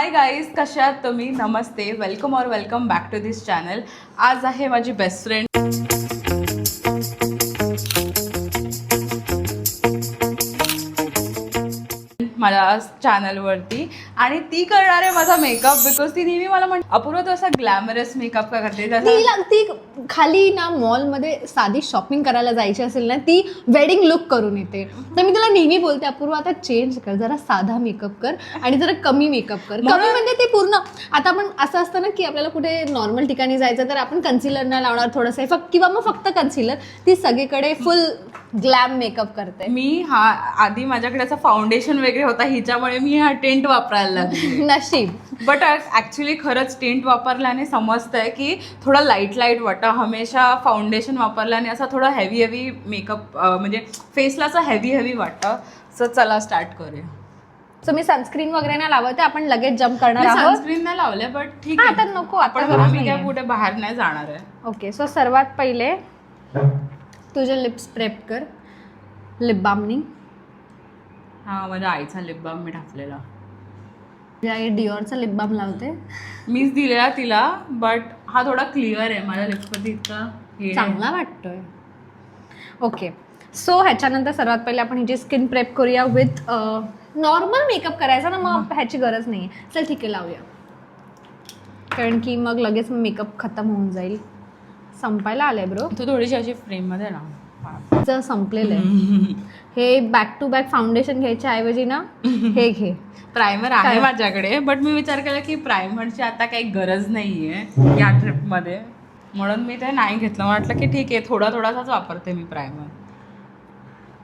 Hi guys, कशा आहात तुम्ही? नमस्ते, वेलकम और welcome back to this channel. आज आहे माझी बेस्ट फ्रेंड माझ्या चॅनलवरती आणि ती करणार आहे माझा मेकअप. बिकॉज ती नेहमी मला अपूर्व तू असा ग्लॅमरस मेकअप का करते. ती खाली ना मॉलमध्ये साधी शॉपिंग करायला जायची असेल ना, ती वेडिंग लुक करून येते. तर मी तुला नेहमी बोलते, अपूर्व आता चेंज कर, जरा साधा मेकअप कर आणि जरा कमी मेकअप कर. कमी म्हणजे ते पूर्ण. आता आपण असं असतं ना की आपल्याला कुठे नॉर्मल ठिकाणी जायचं तर आपण कन्सिलर नाही लावणार थोडंसं किंवा मग फक्त कन्सिलर. ती सगळीकडे फुल ग्लॅम मेकअप करते. मी आधी माझ्याकडे असं फाउंडेशन वगैरे होता, हिच्यामुळे मी हा टेंट वापरायला लागली. नशीब. बट ॲक्च्युली खरंच टेंट वापरल्याने समजतंय की थोडं लाईट लाईट वाटतं. हमेशा फाउंडेशन वापरल्याने असा थोडा हेवी हेवी मेकअप म्हणजे फेसला असं हेवी वाटतं. सो चला स्टार्ट करूया. सो मी सनस्क्रीन वगैरे नाही लावते, आपण लगेच जम्प करणार आहोत. सनस्क्रीन नाही लावले बट ठीक आहे. आता नको, आपण आम्ही काय कुठे बाहेर नाही जाणार आहे. ओके, सो सर्वात पहिले तुझे लिप्स प्रेप कर लिप बामनी. हा, माझ्या आईचा लिप बाम मी टाकलेला. आई डिओरचा लिप बाम लावते. मीच दिलेला तिला, बट हा थोडा क्लिअर आहे. माझ्या लिप्समध्ये इतका चांगला वाटतोय. ओके, सो ह्याच्यानंतर सर्वात पहिले आपण हिची स्किन प्रेप करूया विथ नॉर्मल मेकअप करायचा ना, मग ह्याची गरज नाही आहे. चल ठीक आहे, लावूया. कारण की मग लगेच मेकअप खतम होऊन जाईल. संपायला आलंय ब्रो. तू थोडीशी अशी फ्रेममध्ये ना जर संपलेलं आहे. हे बॅक टू बॅक फाउंडेशन घ्यायच्या ऐवजी ना हे घे. प्रायमर आहे माझ्याकडे, बट मी विचार केला की प्रायमरची आता काही गरज नाही आहे या ट्रिपमध्ये, म्हणून मी ते नाही घेतलं. म्हटलं की ठीक आहे, थोडासाच वापरते मी प्रायमर.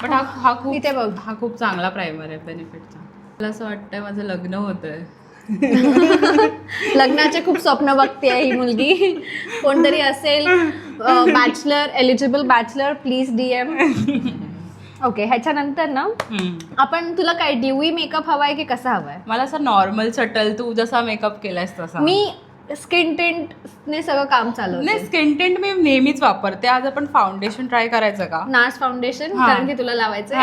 बट हा खूप इथे बघ, हा खूप चांगला प्रायमर आहे, बेनिफिटचा. मला असं वाटतंय माझं लग्न होतंय. लग्नाचे खूप स्वप्न बघते ही मुलगी. कोणतरी असेल bachelor, eligible bachelor, please DM. Okay, ह्याच्यानंतर ना आपण, तुला काय ड्यूई मेकअप हवाय की कसा हवाय? मला असं नॉर्मल सटल, तू जसा मेकअप केलायस तसा. मी स्किन टिंटने सगळं काम चालवते. नाही, स्किन टिंट मी नेहमीच वापरते. आज आपण फाउंडेशन ट्राय करायचं का? नार्स फाउंडेशन, कारण की तुला लावायचं.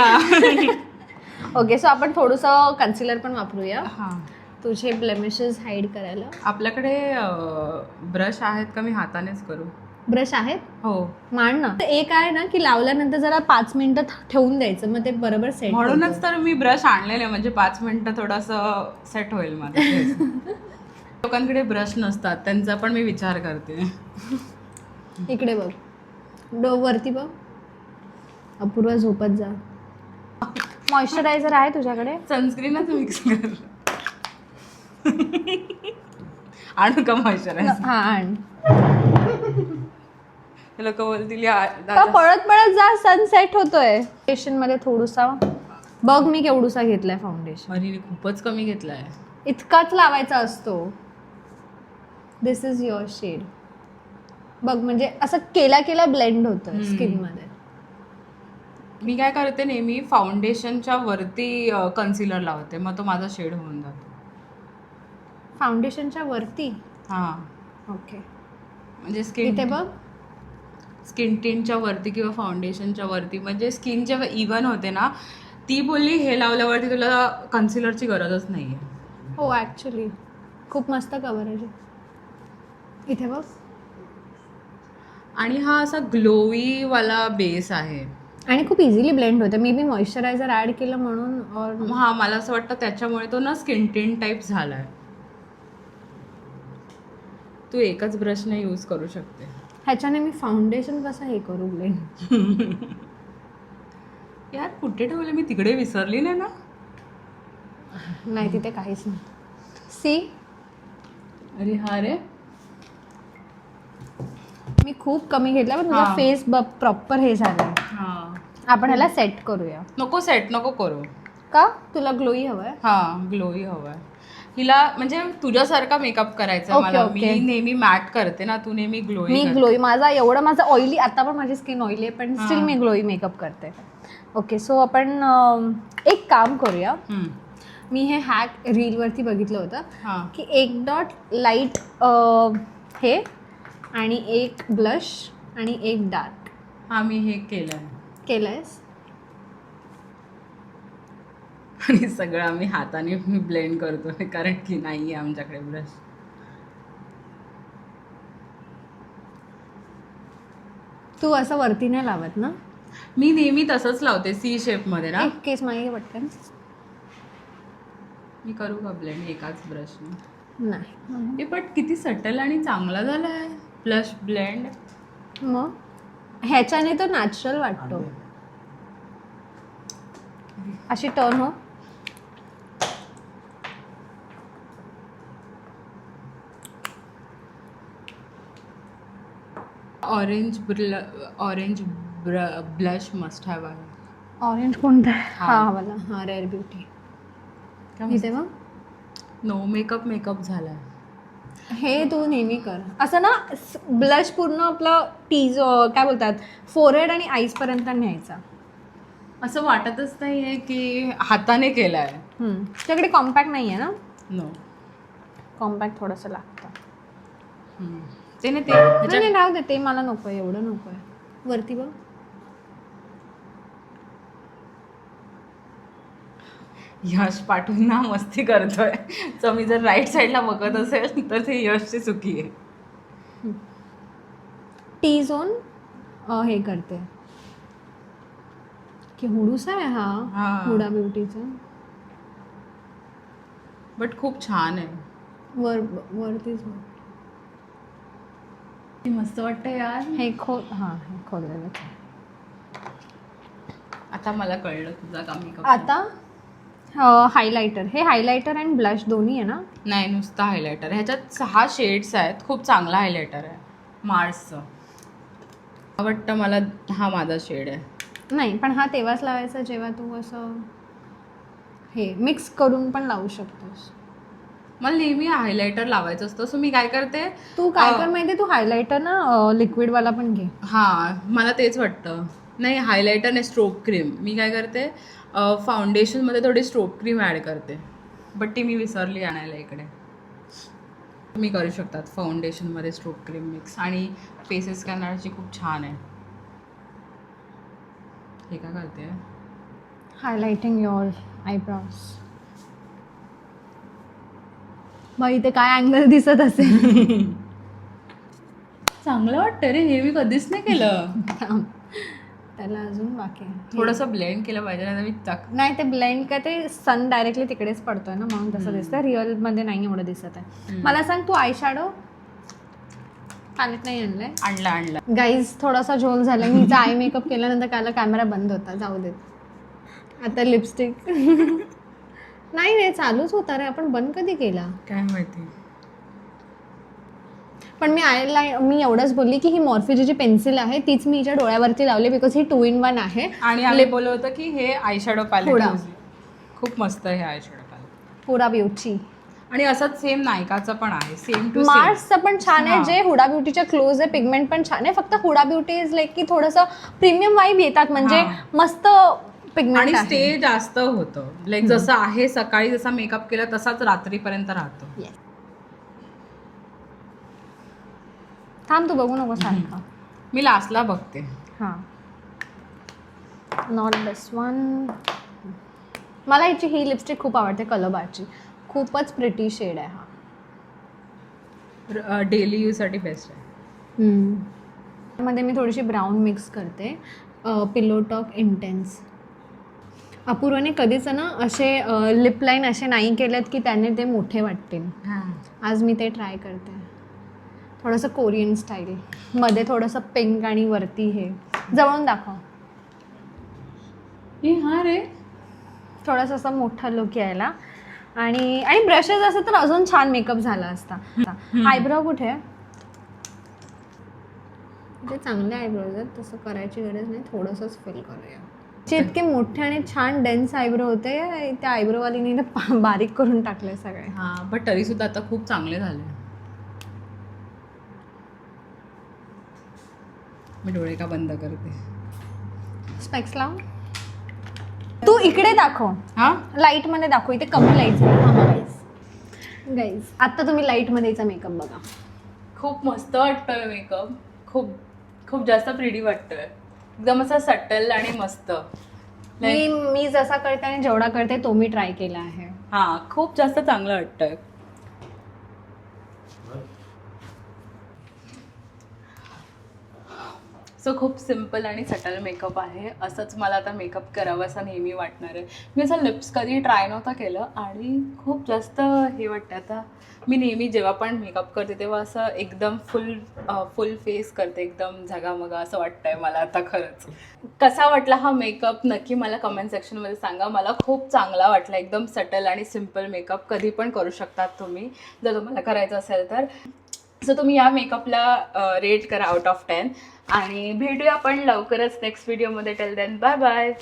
ओके, सो आपण थोडंसं कन्सिलर पण वापरूया तुझे ब्लेमिशेस हाईड करायला. आपल्याकडे ब्रश आहेत का? मी हातानेच करू. ब्रश आहेत? हो, मांड ना. एक आहे ना की लावल्यानंतर जरा 5 मिनिटं ठेवून द्यायचं, मग ते बरोबर सेट. म्हणूनच तर मी ब्रश आणलेले, म्हणजे 5 मिनिटं थोडंसं सेट होईल माझं. लोकांकडे ब्रश नसतात, त्यांचा पण मी विचार करते. इकडे बघ, वरती बघ. अपूर्व झोपत जा. मॉइश्चरायझर आहे तुझ्याकडे? सनस्क्रीनच मिक्स कर. आणू का मॉइश्चरायझर? हा, आण. लोक बोलतील पळत जा, सनसेट होतोय. फाउंडेशन मध्ये थोडूसा बघ, मी केवढूसा घेतलाय फाउंडेशन. अरे, खूपच कमी घेतलाय. इतकाच लावायचा असतो. दिस इज युअर शेड. बघ, म्हणजे असं केला ब्लेंड होतं स्किन मध्ये. मी काय करते, नेहमी फाउंडेशनच्या वरती कन्सिलर लावते, मग तो माझा शेड होऊन जातो. फाउंडेशनच्या वरती? हा, ओके. म्हणजे स्किन, इथे बघ, स्किन टिंटच्या वरती किंवा फाउंडेशनच्या वरती. म्हणजे स्किन जेव्हा इव्हन होते ना, ती बोलली हे लावल्यावरती तुला कन्सिलरची गरजच नाही आहे. हो, ॲक्च्युली खूप मस्त कव्हरेज आहे. इथे बघ. आणि हा असा ग्लोई वाला बेस आहे आणि खूप इझिली ब्लेंड होतं. मे बी मॉइश्चरायझर ॲड केलं म्हणून. हा, मला असं वाटतं त्याच्यामुळे तो ना स्किन टिंट टाईप झालाय. तू एकच ब्रशने यूज करू शकते. ह्याच्याने मी फाउंडेशन कसं हे करू ब्लेंड? यार, कुठे ठेवले मी? तिकडे विसरली नाही ना? नाही, तिथे काहीच नाही. सी, अरे हा रे, मी खूप कमी घेतला, पण तुझा फेस प्रॉपर हे झालं. आपण ह्याला सेट करूया. नको सेट नको करू. का? तुला ग्लोई हवंय? हा, ग्लोई हवाय हिला. म्हणजे तुझ्यासारखा मेकअप करायचा मला. मी नेहमी मॅट करते ना, तू नेहमी ग्लोई. मी ग्लोई, माझा ऑइली, आता पण माझी स्किन ऑइली आहे, पण स्टील मी ग्लोई मेकअप करते. ओके, सो आपण एक काम करूया. मी हे हॅक रीलवरती बघितलं होतं की 1 डॉट लाईट हे आणि 1 ब्लश आणि 1 डार्क. हा, मी हे केलंयस. आणि सगळं आम्ही हाताने ब्लेंड करतोय कारण की नाही आहे आमच्याकडे ब्रश. तू असं वरती नाही लावत ना? मी नेहमी तसंच लावते सी शेप मध्ये ना. एक केस मागे पटकन. मी करू का ब्लेंड एकाच ब्रशने? नाही. हे पण किती सटल आणि चांगला झालाय ब्लश ब्लेंड. मग ह्याच्याने तो नॅचरल वाटतो. अशी टर्न हो. ऑरेंज ब्लश मस्ट हॅव आहे. ऑरेंज कोणता आहे? हा. हा वाला. हा रेअर ब्युटी. इथे मग नो मेकअप झालाय. हे तू नेहमी कर असं ना. ब्लश पूर्ण आपलं टीज काय बोलतात फोरहेड आणि आईज पर्यंत न्यायचा. असं वाटतच नाहीये की हाताने केलाय. तुझ्याकडे कॉम्पॅक्ट नाही आहे ना? नो. कॉम्पॅक्ट थोडंसं लागतं. ते नाही ते नाही राहू दे, ते मला नको आहे, एवढं नको आहे. वरती बघ. यश पाठवून ना मस्ती करतोय. तर मी जर राईट साईडला बघत असेल तर ते यशची चुकी आहे. टी झोन हे करते की हुडूस आहे हा. हुडा ब्युटीचा. बट खूप छान आहे. वरतीच मस्त वाटतं यार. हे खोललेलं. आता मला कळलं तुझा का मेकअप. आता हायलायटर. हे हायलायटर अँड ब्लश दोन्ही आहे ना? नाही, नुसतं हायलायटर. ह्याच्यात 6 शेड्स आहेत. खूप चांगला हायलायटर आहे मार्सचं. वाटतं मला हा माझा शेड आहे. नाही, पण हा तेव्हाच लावायचा जेव्हा तू असं हे मिक्स करून पण लावू शकतोस. मला नेहमी हायलायटर लावायचं असतं. सो मी काय करते, तू काय कर माहिती, तू हायलायटर ना लिक्विडवाला पण घे. हां, मला तेच वाटतं. नाही, हायलायटर नाही, स्ट्रोक क्रीम. मी काय करते, फाउंडेशनमध्ये थोडी स्ट्रोक क्रीम ॲड करते. बट ती मी विसरली आणायला इकडे. तुम्ही करू शकतात फाउंडेशनमध्ये स्ट्रोक क्रीम मिक्स. आणि फेसेस कॅनडाची खूप छान आहे. हे काय करते, हायलाइटिंग युअर आयब्रोज. मग इथे काय अँगल दिसत असेल. चांगलं वाटतं रे. हे मी कधीच नाही केलं. त्याला अजून बाकी आहे. थोडंसं ब्लेंड केलं पाहिजे ना. मी नाही, ते ब्लेंड काय, ते सन डायरेक्टली तिकडेच पडतोय ना, म्हणून तसं दिसतं. रिअल मध्ये नाही एवढं दिसत आहे. मला सांग, तू आय शॅडो पॅलेट नाही आणलंय? आणला. गाईज थोडासा झोल झाला. मी आय मेकअप केल्यानंतर काल कॅमेरा बंद होता. जाऊ देत. आता लिपस्टिक नाही रे, चालूच होता रे. आपण बंद कधी केला काय माहिती. पण मी एवढंच बोलली की ही मॉर्फेजीची पेन्सिल आहे, तीच मी हिच्या डोळ्यावरती लावली, बिकॉज ही 2 in 1 आहे. आणि आम्ही बोललो होतं की हे आय शॅडो पॅलेट खूप मस्त आहे. आय शॅडो पॅलेट हुडा ब्युटी. आणि असंच सेम नायकाचं पण आहे. सेम टू मार्सचं पण छान आहे. जे हुडा ब्युटीच्या क्लोज आहे, पिगमेंट पण छान आहे. फक्त हुडा ब्युटी इज लाईक की थोडंसं प्रीमियम वाईब येतात, म्हणजे मस्त पिगमेंट आणि स्टे जास्त होतं. लाईक जसं आहे सकाळी जसा मेकअप केला तसाच रात्रीपर्यंत राहतो. थांब, तू बघू नको सारखा. मी लास्टला बघते. हां, नॉट दिस वन. मला हिची ही लिपस्टिक खूप आवडते, कलर बारची. खूपच प्रिटी शेड आहे हा. डेली यूजसाठी बेस्ट आहे. मध्ये मी थोडीशी ब्राऊन मिक्स करते. पिलो टॉक इंटेन्स. अपूर्वाने कधीच ना असे लिप लाईन असे नाही केलेत की त्याने ते मोठे वाटतील. आज मी ते ट्राय करते. थोडंसं कोरियन स्टाईल मध्ये, थोडंसं पिंक आणि वरती हे. जवळून दाखव. हा रे, थोडासा असा मोठा लुक यायला. आणि ब्रशेस असं तर अजून छान मेकअप झाला असता. आयब्रो कुठे आहे? ते चांगले आयब्रोज आहेत, तसं करायची गरज नाही. थोडंसंच फिल करूया. इतके मोठे आणि छान डेन्स आयब्रो होते, त्या आयब्रोवालीने बारीक करून टाकले सगळे. हां, बट तरी सुद्धा आता खूप चांगले झाले. मी डोळे का बंद करते. स्पेक्स लाव. तू इकडे दाखव. हां, लाईट मध्ये दाखव. इथे कमी लाईट. गाईज आता तुम्ही लाईट मध्येचा मेकअप बघा. खूप मस्त वाटतोय मेकअप. खूप खूप जास्त प्रिटी वाटतोय. एकदम असं सटल आणि मस्त. मी जसा करते आणि जेवढा करते तो मी ट्राय केला आहे. हां, खूप जास्त चांगलं वाटतंय. सो खूप सिम्पल आणि सटल मेकअप आहे. असंच मला आता मेकअप करावं असं नेहमी वाटणार आहे. मी असं लिप्स कधी ट्राय नव्हतं केलं आणि खूप जास्त हे वाटतं. आता मी नेहमी जेव्हा पण मेकअप करते तेव्हा असं एकदम फुल फेस करते, एकदम झगामगा असं वाटतंय मला आता खरंच. कसा वाटला हा मेकअप नक्की मला कमेंट सेक्शनमध्ये सांगा. मला खूप चांगला वाटला. एकदम सटल आणि सिम्पल मेकअप कधी पण करू शकतात तुम्ही जर तुम्हाला करायचं असेल तर. सो तुम्ही या मेकअपला रेट करा आउट ऑफ 10 आणि भेटूया आपण लवकरच नेक्स्ट व्हिडिओमध्ये. Till then bye bye.